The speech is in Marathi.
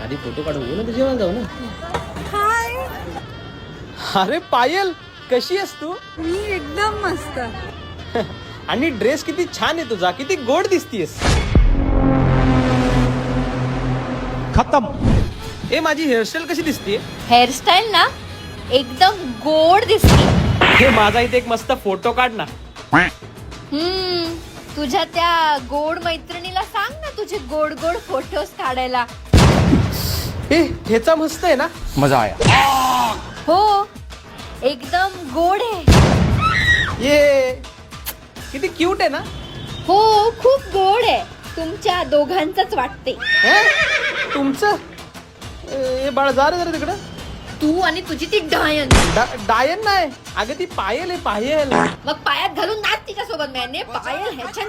आधी फोटो काढून घेऊ ना, जेवण जाऊ ना. हाय, अरे पायल, कशी आहेस तू? मी एकदम मस्त. आणि ड्रेस किती छान आहे तुझा, किती गोड दिसतीयस. खत्म. ए माझी हेअरस्टाईल कशी दिसतीये? हेअरस्टाईल ना एकदम गोड दिसते. हे माझा इथे एक मस्त फोटो काढ ना. तुझ्या त्या गोड मैत्रिणीला सांग ना तुझे गोड गोड फोटोज काढायला. ए ह्याचा मस्त आहे ना. मजा आया. हो, एकदम गोड आहे. ये किती क्यूट आहे ना. हो, खूप गोड आहे. तुमच्या दोघांचंच वाटते. तुमचं ए बाळा, जा रे जरा तिकडं. तू आणि तुझी ती डायन. डायन नाही अगं, ती पायल आहे, पायल. मग पायात घालून नाच तिच्या सोबत. मैंने पायल ह्याच्या